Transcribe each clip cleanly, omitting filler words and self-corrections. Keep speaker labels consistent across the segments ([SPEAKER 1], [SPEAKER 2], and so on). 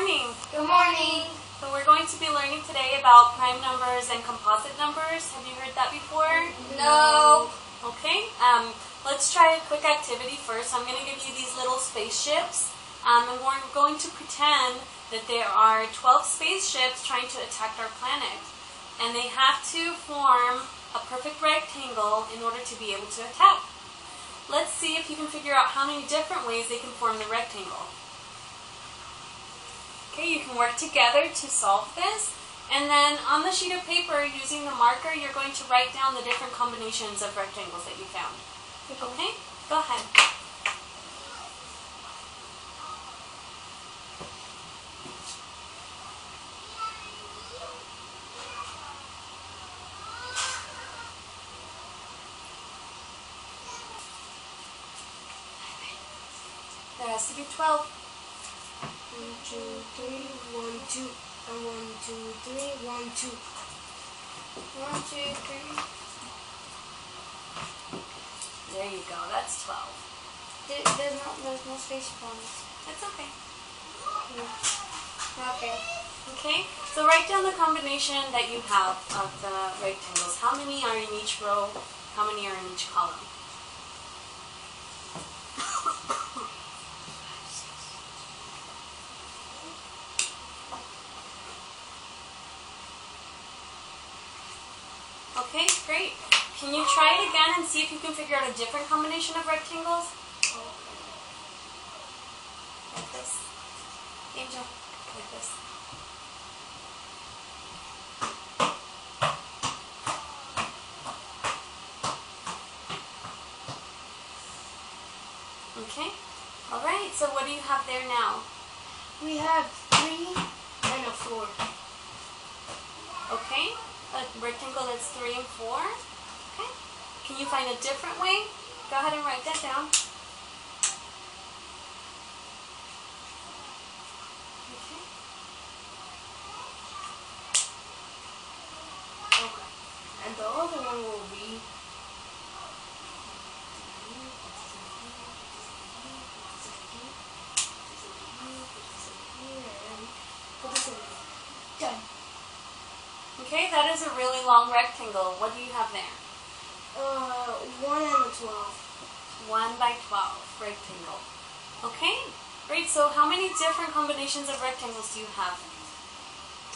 [SPEAKER 1] morning.
[SPEAKER 2] Good morning.
[SPEAKER 1] So we're going to be learning today about prime numbers and composite numbers. Have you heard that before?
[SPEAKER 2] No.
[SPEAKER 1] Okay. Let's try a quick activity first. I'm going to give you these little spaceships, and we're going to pretend that there are 12 spaceships trying to attack our planet, and they have to form a perfect rectangle in order to be able to attack. Let's see if you can figure out how many different ways they can form the rectangle. Okay, you can work together to solve this. And then on the sheet of paper, using the marker, you're going to write down the different combinations of rectangles that you found. Okay, go ahead. There has to be 12.
[SPEAKER 2] 1, 2, 3, 1, 2, and 1, 2, 3, 1, 2. 1, 2, 3.
[SPEAKER 1] There you go, that's 12.
[SPEAKER 2] There's no space for it.
[SPEAKER 1] That's okay.
[SPEAKER 2] Okay.
[SPEAKER 1] Okay, so write down the combination that you have of the rectangles. How many are in each row? How many are in each column? Okay, great. Can you try it again and see if you can figure out a different combination of rectangles? Like this. Angel, like this. Okay. All right, so what do you have there now?
[SPEAKER 2] We have 3 and a 4.
[SPEAKER 1] Okay, a rectangle that's 3 and 4. Okay. Can you find a different way? Go ahead and write that down. Okay.
[SPEAKER 2] Okay. And the other one will be done.
[SPEAKER 1] Okay, that is a really long rectangle. What do you have there?
[SPEAKER 2] 1 and a 12.
[SPEAKER 1] 1 by 12 rectangle. Okay, great. So how many different combinations of rectangles do you have?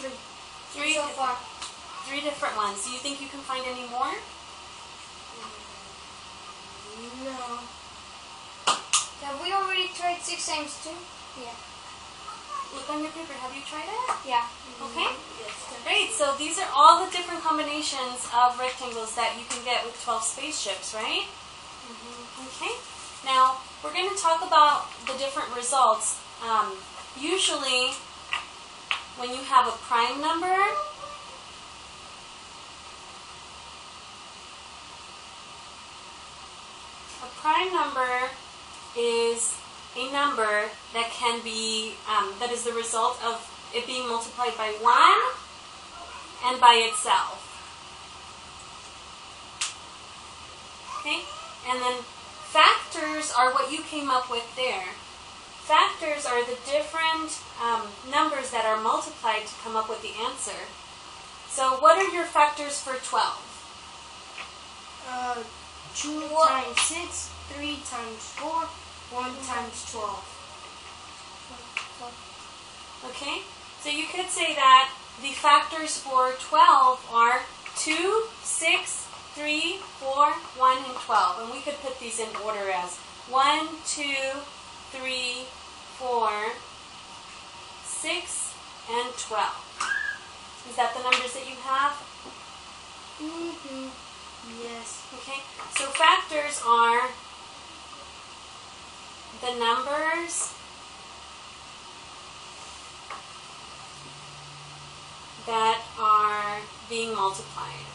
[SPEAKER 2] 3.
[SPEAKER 1] 3
[SPEAKER 2] so far.
[SPEAKER 1] 3 different ones. Do you think you can find any more?
[SPEAKER 2] No. Have we already tried 6 times 2? Yeah.
[SPEAKER 1] Look on your paper. Have you tried it?
[SPEAKER 2] Yeah.
[SPEAKER 1] Okay.
[SPEAKER 2] Yes.
[SPEAKER 1] Great. So these are all the different combinations of rectangles that you can get with 12 spaceships, right? Okay. Now, we're going to talk about the different results. Usually, when you have a prime number, is a number that can be, that is the result of it being multiplied by 1 and by itself. Okay? And then factors are what you came up with there. Factors are the different numbers that are multiplied to come up with the answer. So what are your factors for 12?
[SPEAKER 2] 2 times 6, 3 times 4, 1 times 12.
[SPEAKER 1] Okay? So you could say that the factors for 12 are 2, 6, 3, 4, 1, and 12. And we could put these in order as 1, 2, 3, 4, 6, and 12. Is that the numbers that you have?
[SPEAKER 2] Yes.
[SPEAKER 1] Okay. So factors are the numbers that are being multiplied.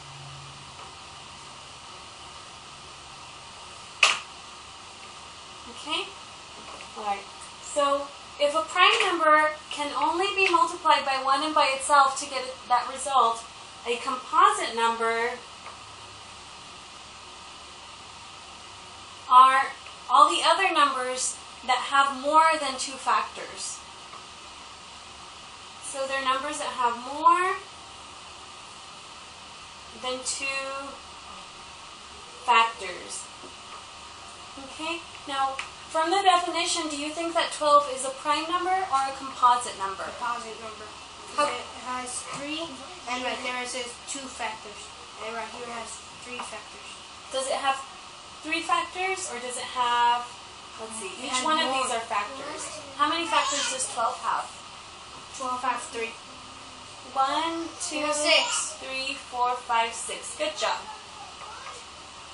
[SPEAKER 1] Okay? Alright. So if a prime number can only be multiplied by 1 and by itself to get that result, a composite number are all the other numbers that have more than 2 factors. So they're numbers that have more than 2 factors. Okay? Now, from the definition, do you think that 12 is a prime number or a composite number?
[SPEAKER 2] Composite number. It has 3, and right there it says 2 factors. And right here it has 3 factors.
[SPEAKER 1] Does it have 3 factors, or does it have, let's see, each one of these are factors. How many factors does 12 have?
[SPEAKER 2] 12 has 3.
[SPEAKER 1] 1, 2,
[SPEAKER 2] 6.
[SPEAKER 1] 3, 4, 5, 6. Good job.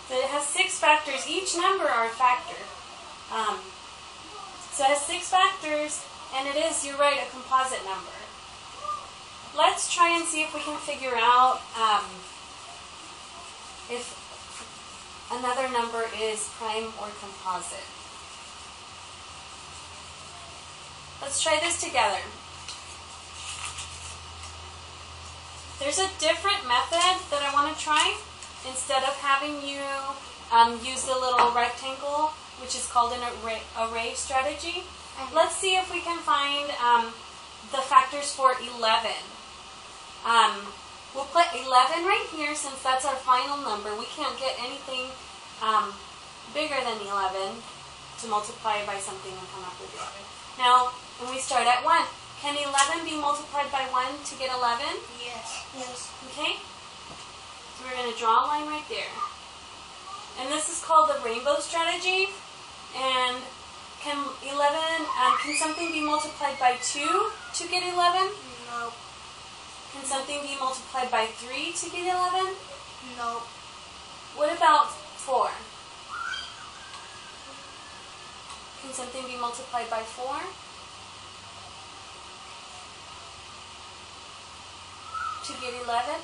[SPEAKER 1] So it has 6 factors. Each number are a factor. So it has 6 factors, and it is, you're right, a composite number. Let's try and see if we can figure out if another number is prime or composite. Let's try this together. There's a different method that I want to try. Instead of having you use the little rectangle, which is called an array strategy, let's see if we can find the factors for 11. We'll put 11 right here since that's our final number. We can't get anything bigger than 11 to multiply by something and come up with 11. Now, when we start at 1, can 11 be multiplied by 1 to get 11?
[SPEAKER 2] Yes. Yes.
[SPEAKER 1] Okay? So we're going to draw a line right there. And this is called the rainbow strategy. And can something be multiplied by 2 to get 11?
[SPEAKER 2] No.
[SPEAKER 1] Can something be multiplied by 3 to get 11?
[SPEAKER 2] No.
[SPEAKER 1] What about 4? Can something be multiplied by 4? To get 11?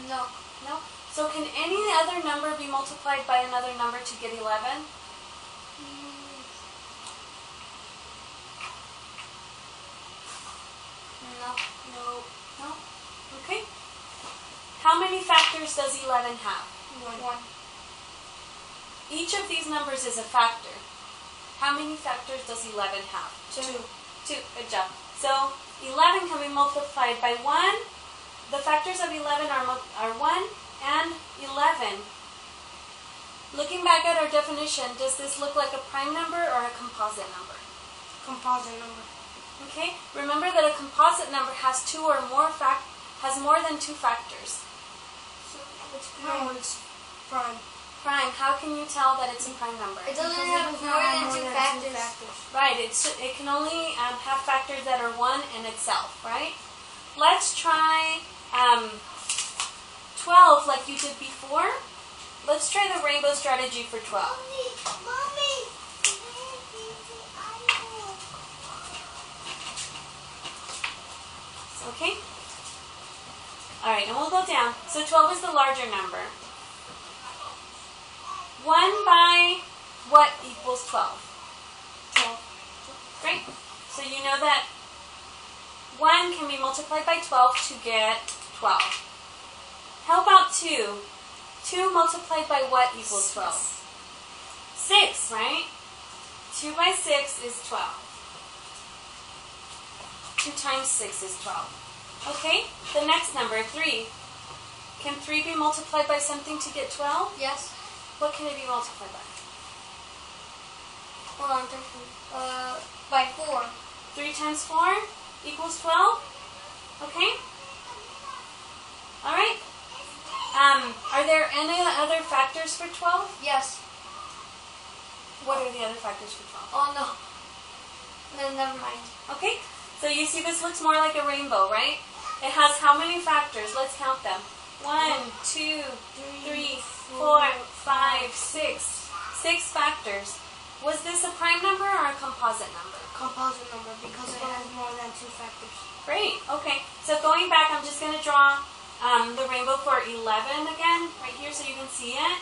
[SPEAKER 2] No.
[SPEAKER 1] No? So can any other number be multiplied by another number to get 11?
[SPEAKER 2] No.
[SPEAKER 1] No. No? Okay. How many factors does 11 have?
[SPEAKER 2] 1.
[SPEAKER 1] Each of these numbers is a factor. How many factors does 11 have?
[SPEAKER 2] 2.
[SPEAKER 1] 2. Good job. So 11 can be multiplied by 1. The factors of 11 are 1 and 11. Looking back at our definition, does this look like a prime number or a composite number?
[SPEAKER 2] Composite number.
[SPEAKER 1] Okay. Remember that a composite number has more than 2 factors.
[SPEAKER 2] So it's prime. It's prime.
[SPEAKER 1] Prime. How can you tell that it's a prime number?
[SPEAKER 3] It doesn't have more than 2 factors.
[SPEAKER 1] Right. It can only have factors that are 1 in itself. Right. Let's try 12 like you did before. Let's try the rainbow strategy for 12.
[SPEAKER 3] Mommy.
[SPEAKER 1] Okay? Alright, and we'll go down. So 12 is the larger number. 1 by what equals 12? 12. Great. So you know that 1 can be multiplied by 12 to get 12. How about 2? 2 multiplied by what equals 12? 6, right? 2 by 6 is 12. 2 times 6 is 12. Okay, the next number, 3. Can 3 be multiplied by something to get 12?
[SPEAKER 3] Yes.
[SPEAKER 1] What can it be multiplied by?
[SPEAKER 3] Hold on. By 4.
[SPEAKER 1] 3 times 4 equals 12? Okay? Alright. Are there any other factors for 12?
[SPEAKER 3] Yes.
[SPEAKER 1] What are the other factors for 12?
[SPEAKER 3] Oh no. Then never mind.
[SPEAKER 1] Okay, so you see this looks more like a rainbow, right? It has how many factors? Let's count them. 1, 2, 3, 4, 5, 6. 6 factors. Was this a prime number or a composite number?
[SPEAKER 2] Composite number because it has more than 2 factors.
[SPEAKER 1] Great, okay. So going back, I'm just going to draw the rainbow for 11 again, right here so you can see it.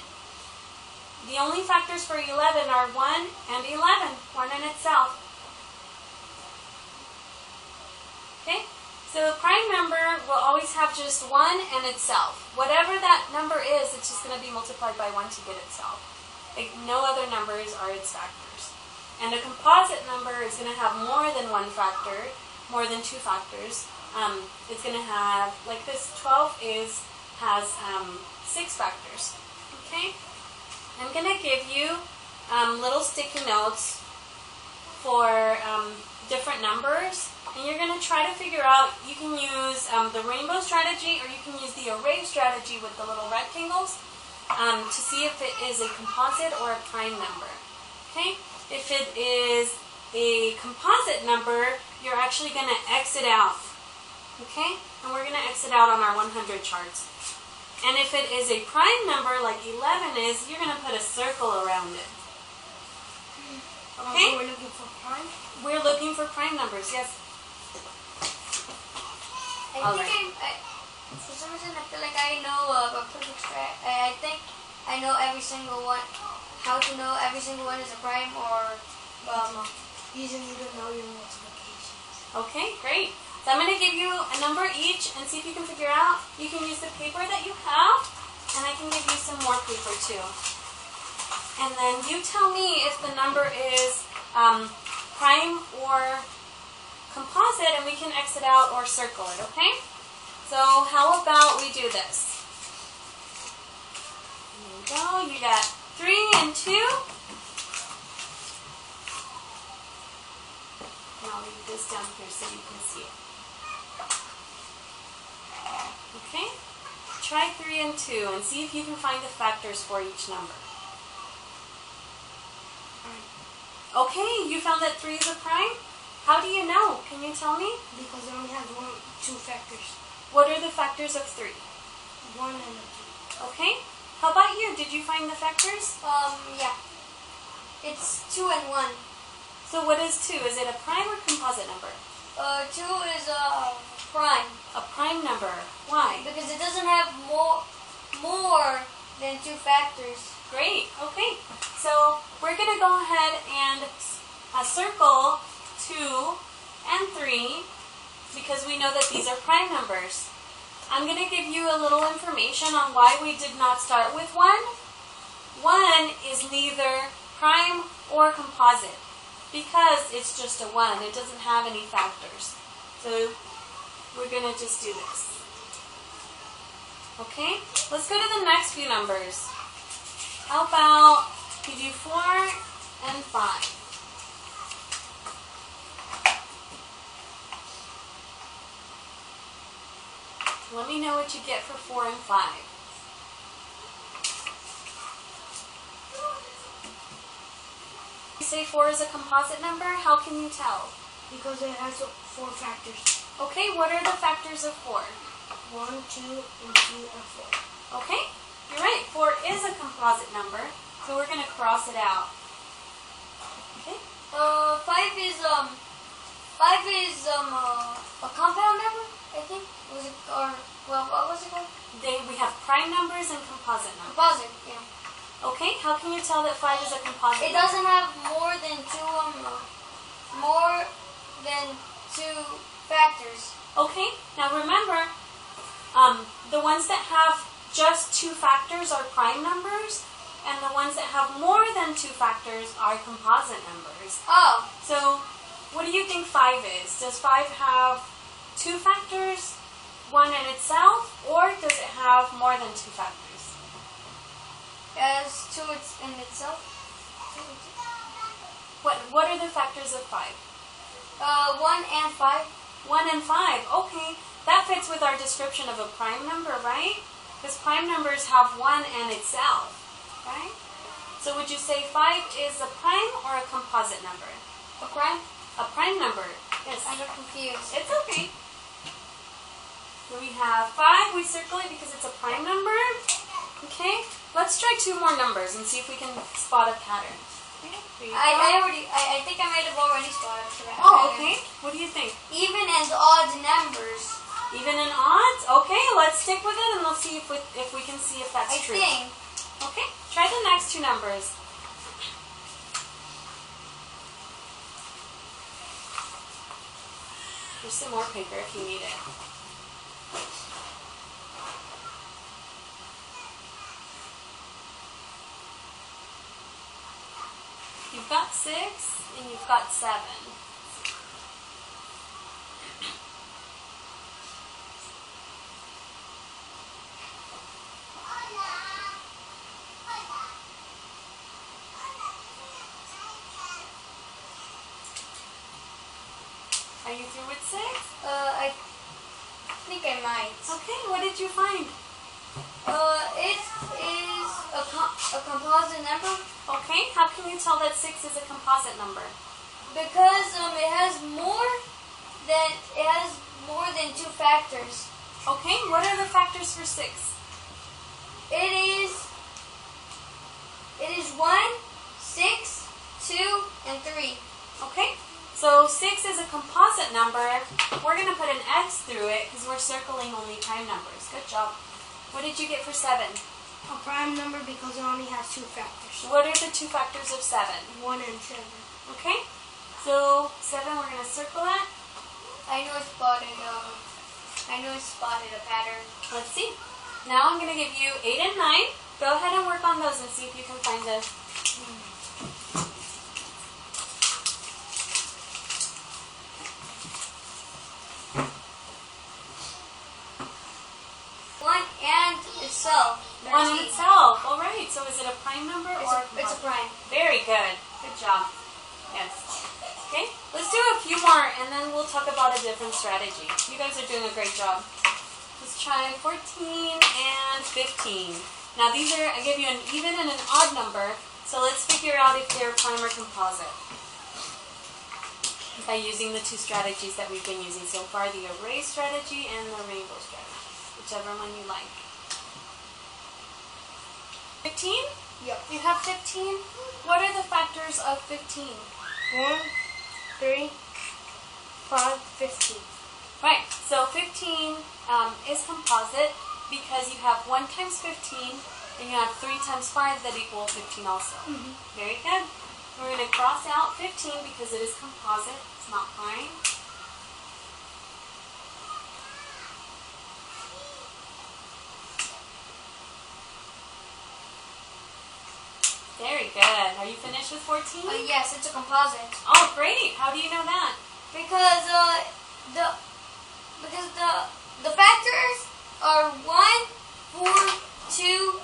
[SPEAKER 1] The only factors for 11 are 1 and 11, 1 in itself. Okay? So a prime number will always have just 1 and itself. Whatever that number is, it's just going to be multiplied by 1 to get itself. Like, no other numbers are its factors. And a composite number is going to have more than one factor, more than two factors. It's going to have, like this 12 has 6 factors. Okay? I'm going to give you little sticky notes for different numbers. And you're going to try to figure out, you can use the rainbow strategy or you can use the array strategy with the little rectangles to see if it is a composite or a prime number. Okay? If it is a composite number, you're actually going to exit out. Okay? And we're going to exit out on our 100 charts. And if it is a prime number like 11 is, you're going to put a circle around it. Okay?
[SPEAKER 2] We're looking for prime?
[SPEAKER 1] We're looking for prime numbers, yes.
[SPEAKER 3] For some reason, I feel like I know a perfect strat. I think I know every single one. How to know every single one is a prime or
[SPEAKER 2] Using you don't know your multiplications.
[SPEAKER 1] Okay, great. So I'm going to give you a number each and see if you can figure out. You can use the paper that you have, and I can give you some more paper too. And then you tell me if the number is prime or composite, and we can exit out or circle it, okay? So how about we do this? There you go. You got 3 and 2. And I'll leave this down here so you can see it. Okay? Try 3 and 2 and see if you can find the factors for each number. Okay, you found that 3 is a prime? How do you know? Can you tell me?
[SPEAKER 2] Because it only has 2 factors.
[SPEAKER 1] What are the factors of 3?
[SPEAKER 2] 1 and a 2.
[SPEAKER 1] Okay. How about you? Did you find the factors?
[SPEAKER 3] Yeah. It's 2 and 1.
[SPEAKER 1] So what is 2? Is it a prime or composite number?
[SPEAKER 3] 2 is a prime.
[SPEAKER 1] A prime number. Why?
[SPEAKER 3] Because it doesn't have more than 2 factors.
[SPEAKER 1] Great. Okay. So we're going to go ahead and circle 2 and 3 because we know that these are prime numbers. I'm going to give you a little information on why we did not start with 1. 1 is neither prime or composite because it's just a 1. It doesn't have any factors. So we're going to just do this. Okay? Let's go to the next few numbers. How about you do 4 and 5? Let me know what you get for 4 and 5. You say 4 is a composite number? How can you tell?
[SPEAKER 2] Because it has 4 factors.
[SPEAKER 1] Okay, what are the factors of 4?
[SPEAKER 2] 1, 2, and 2 are 4.
[SPEAKER 1] Okay, you're right. 4 is a composite number, so we're going to cross it out. Okay?
[SPEAKER 3] 5 is a compound number, I think. Was it, or, well, what was it called?
[SPEAKER 1] We have prime numbers and composite numbers.
[SPEAKER 3] Composite, yeah.
[SPEAKER 1] Okay, how can you tell that 5 is a composite
[SPEAKER 3] It
[SPEAKER 1] number?
[SPEAKER 3] doesn't have more than two factors.
[SPEAKER 1] Okay, now remember, the ones that have just 2 factors are prime numbers, and the ones that have more than 2 factors are composite numbers.
[SPEAKER 3] Oh,
[SPEAKER 1] So, what do you think 5 is? Does 5 have 2 factors, 1 in itself, or does it have more than 2 factors?
[SPEAKER 3] as 2 in itself.
[SPEAKER 1] What are the factors of 5?
[SPEAKER 3] 1 and 5.
[SPEAKER 1] 1 and 5. Okay, that fits with our description of a prime number, right? Because prime numbers have 1 and itself, right? So would you say 5 is a prime or a composite number?
[SPEAKER 3] A prime?
[SPEAKER 1] A prime number. Yes.
[SPEAKER 3] I got confused.
[SPEAKER 1] It's okay. So we have 5. We circle it because it's a prime number. Okay. Let's try 2 more numbers and see if we can spot a pattern. Okay.
[SPEAKER 3] I think I might have already spotted that.
[SPEAKER 1] Oh, okay. What do you think?
[SPEAKER 3] Even and odd numbers.
[SPEAKER 1] Even and odds? Okay, let's stick with it and we'll see if we can see if that's
[SPEAKER 3] I
[SPEAKER 1] true.
[SPEAKER 3] think.
[SPEAKER 1] Okay, try the next 2 numbers. There's some more paper if you need it. You've got 6 and you've got 7. Are you through with 6?
[SPEAKER 3] I think I might.
[SPEAKER 1] Okay, what did you find?
[SPEAKER 3] It is a composite number
[SPEAKER 1] Okay, how can you tell that 6 is a composite number?
[SPEAKER 3] because it has more than 2 factors.
[SPEAKER 1] Okay, what are the factors for 6?
[SPEAKER 3] It is 1, 6, 2, and 3.
[SPEAKER 1] Okay, so 6 is a composite number. We're going to put an X through it because we're circling only prime numbers. Good job. What did you get for 7?
[SPEAKER 2] A prime number because it only has 2 factors.
[SPEAKER 1] What are the 2 factors of 7?
[SPEAKER 2] 1 and 7.
[SPEAKER 1] Okay, so 7, we're going to circle that.
[SPEAKER 3] I know I spotted a pattern.
[SPEAKER 1] Let's see. Now I'm going to give you 8 and 9. Go ahead and work on those and see if you can find those.
[SPEAKER 3] One and itself.
[SPEAKER 1] 1 in itself. All right. So is it a prime number or
[SPEAKER 3] It's a prime.
[SPEAKER 1] Very good. Good job. Yes. Okay. Let's do a few more and then we'll talk about a different strategy. You guys are doing a great job. Let's try 14 and 15. Now these are, I gave you an even and an odd number. So let's figure out if they're prime or composite by using the 2 strategies that we've been using so far, the array strategy and the rainbow strategy, whichever one you like. 15?
[SPEAKER 2] Yep.
[SPEAKER 1] You have 15? What are the factors of 15?
[SPEAKER 2] 1, 3, 5, 15.
[SPEAKER 1] Right, so 15 is composite because you have 1 times 15 and you have 3 times 5 that equal 15 also. Very good. We're going to cross out 15 because it is composite. It's not prime. Very good. Are you finished with 14?
[SPEAKER 3] Yes, it's a composite.
[SPEAKER 1] Oh, great. How do you know that?
[SPEAKER 3] Because the factors are 1, 4, 2.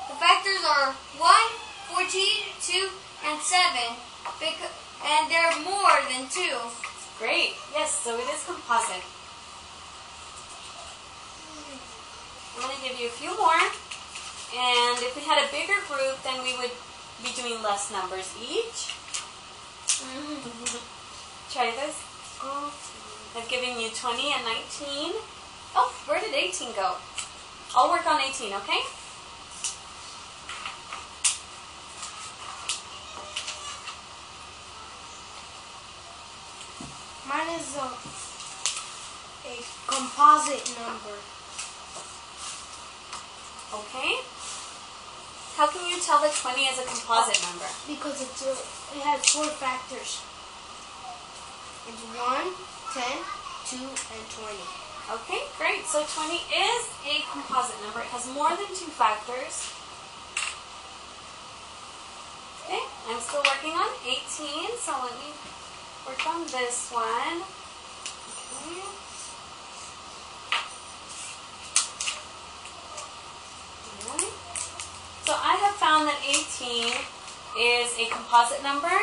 [SPEAKER 3] The factors are 1, 14, 2, and 7. And they're more than 2.
[SPEAKER 1] Great. Yes, so it is composite. I'm going to give you a few more. And if we had a bigger group, then we would be doing less numbers each. Try this. I've given you 20 and 19. Oh, where did 18 go? I'll work on 18, okay?
[SPEAKER 2] Mine is a composite number.
[SPEAKER 1] Okay. How can you tell that 20 is a composite number?
[SPEAKER 2] Because it has 4 factors. It's 1, 10, 2, and 20.
[SPEAKER 1] Okay, great. So 20 is a composite number. It has more than 2 factors. Okay, I'm still working on 18, so let me work on this one. Okay. Alright. So I have found that 18 is a composite number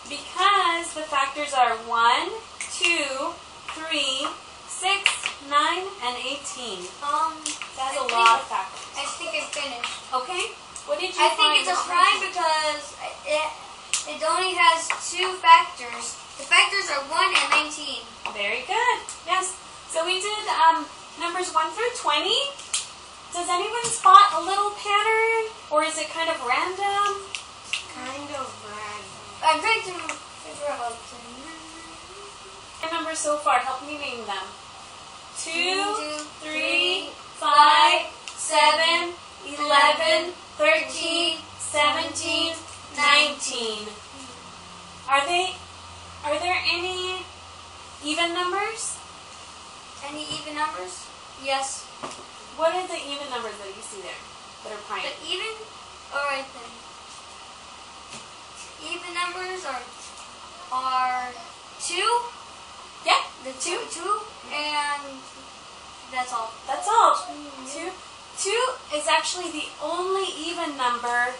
[SPEAKER 1] because the factors are 1, 2, 3, 6, 9, and 18. That's a lot of factors.
[SPEAKER 3] I think I finished.
[SPEAKER 1] Okay. What did you
[SPEAKER 3] I
[SPEAKER 1] find?
[SPEAKER 3] think it's a prime because it only has 2 factors. The factors are 1 and 19.
[SPEAKER 1] Very good. Yes. So we did numbers 1 through 20. Does anyone spot a little pattern, or is it kind of random?
[SPEAKER 2] Kind of random.
[SPEAKER 3] I'm trying to figure out.
[SPEAKER 1] What numbers so far? Help me name them. 2, 3, 5, 7, 11, 13, 17, 19. Are there any even numbers?
[SPEAKER 3] Any even numbers? Yes.
[SPEAKER 1] What are the even numbers that you see there that are prime?
[SPEAKER 3] The even? Alright then. numbers are 2.
[SPEAKER 1] Yeah,
[SPEAKER 3] The two, and that's all.
[SPEAKER 1] that's all. 2. 2 is actually the only even number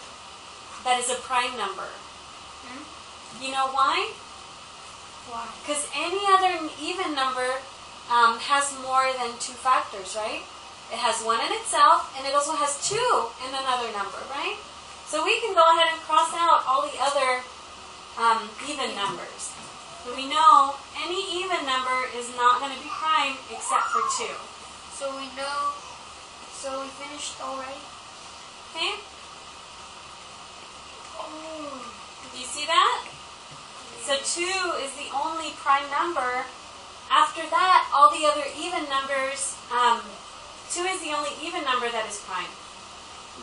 [SPEAKER 1] that is a prime number. You know why?
[SPEAKER 2] Why?
[SPEAKER 1] Because any other even number has more than 2 factors, right? It has 1 in itself, and it also has 2 in another number, right? So we can go ahead and cross out all the other even numbers. So we know any even number is not going to be prime except for 2.
[SPEAKER 3] So we know. So we finished already.
[SPEAKER 1] Okay?
[SPEAKER 2] Oh.
[SPEAKER 1] Do you see that? So 2 is the only prime number. After that, all the other even numbers, 2 is the only even number that is prime.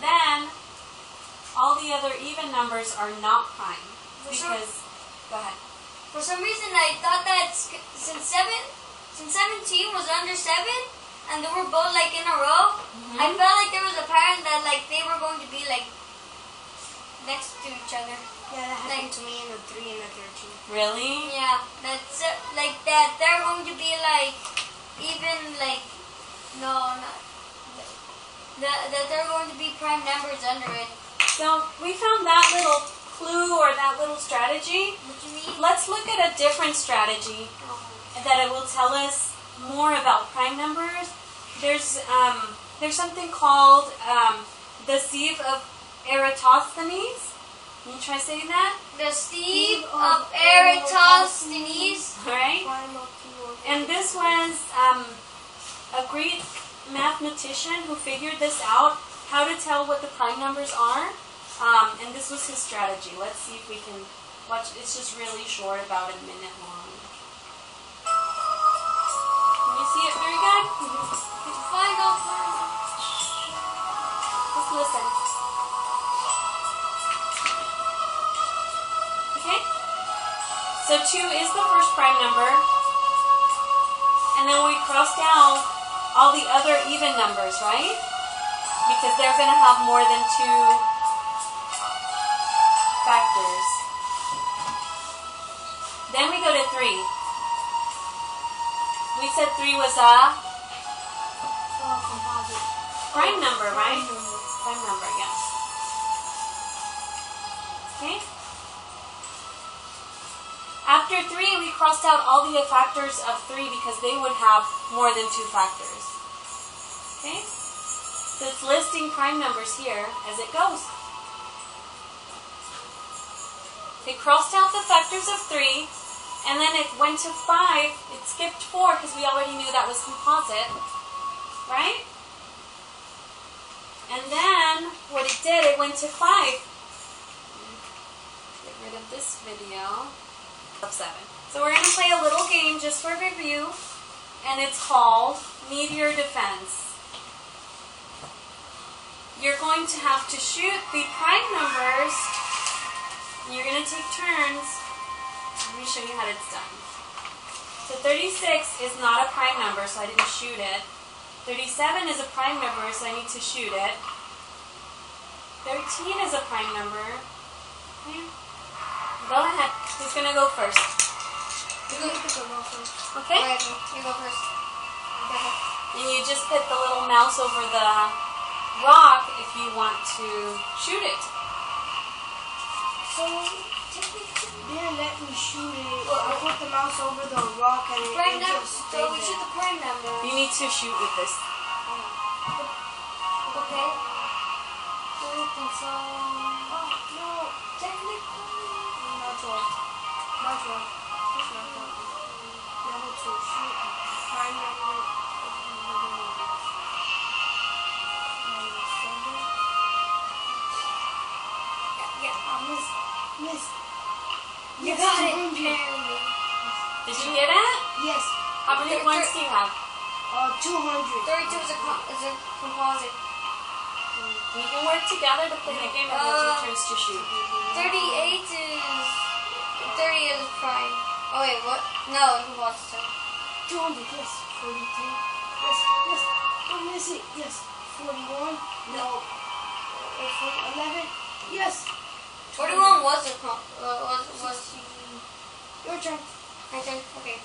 [SPEAKER 1] Then, all the other even numbers are not prime. Because, go ahead.
[SPEAKER 3] For some reason, I thought that since 17 was under 7, and they were both like in a row, I felt like there was a pattern that like they were going to be like next to each other.
[SPEAKER 2] Yeah, that happened to me in the 3 and the 13.
[SPEAKER 1] Really?
[SPEAKER 3] Yeah, that's like that. They're going to be like even like no, not that they're going to be prime numbers under it.
[SPEAKER 1] So, we found that little clue or that little strategy.
[SPEAKER 3] What do you mean?
[SPEAKER 1] Let's look at a different strategy that it will tell us more about prime numbers. There's something called the sieve of Eratosthenes. Can you try saying that?
[SPEAKER 3] The sieve of Eratosthenes.
[SPEAKER 1] All right. And this was a Greek mathematician who figured this out, how to tell what the prime numbers are. And this was his strategy. Let's see if we can watch. It's just really short, about a minute long. Can you see it very good?
[SPEAKER 3] Final.
[SPEAKER 1] Just listen. Okay? So 2 is the first prime number. And then we cross down all the other even numbers, right? Because they're going to have more than 2 factors. Then we go to 3. We said 3 was a prime number, right? Prime number, yes. Okay? After 3, we crossed out all the factors of 3 because they would have more than 2 factors. Okay? So it's listing prime numbers here as it goes. It crossed out the factors of 3, and then it went to 5. It skipped 4 because we already knew that was composite. Right? And then what it did, it went to 5. Get rid of this video. Of 7. So we're going to play a little game just for review, and it's called Meteor Defense. You're going to have to shoot the prime numbers. You're going to take turns. Let me show you how it's done. So 36 is not a prime number, so I didn't shoot it. 37 is a prime number, so I need to shoot it. 13 is a prime number. Okay. Go ahead. Who's going to go first?
[SPEAKER 3] You go first.
[SPEAKER 1] Okay?
[SPEAKER 3] Alright, you go first.
[SPEAKER 1] And you just hit the little mouse over the rock if you want to shoot it.
[SPEAKER 2] So, technically, they didn't let me shoot it. I put the mouse over the rock and
[SPEAKER 3] Prime
[SPEAKER 2] it
[SPEAKER 3] number.
[SPEAKER 2] just
[SPEAKER 3] So
[SPEAKER 2] stayed
[SPEAKER 3] we
[SPEAKER 2] there.
[SPEAKER 3] shoot the prime number.
[SPEAKER 1] You need to shoot with this.
[SPEAKER 3] Okay. I don't think so.
[SPEAKER 2] Oh, no.
[SPEAKER 3] Technically.
[SPEAKER 2] Not 12. Not 12. It's not 12. Level 2. Shoot. Prime number. Miss.
[SPEAKER 3] You got it.
[SPEAKER 1] Did you get it?
[SPEAKER 2] Yes.
[SPEAKER 1] How many points do you have?
[SPEAKER 2] 200.
[SPEAKER 3] 32 is a composite.
[SPEAKER 1] We can work together to play the game and we'll take turns to shoot.
[SPEAKER 3] 38 is... 30 is prime. Oh wait, what? No, composite.
[SPEAKER 2] 200. Yes. 43. Yes. Yes. Oh, miss it. Yes. 41. No. 11. Yes.
[SPEAKER 3] 41 was a
[SPEAKER 2] turn.
[SPEAKER 3] My turn. Okay.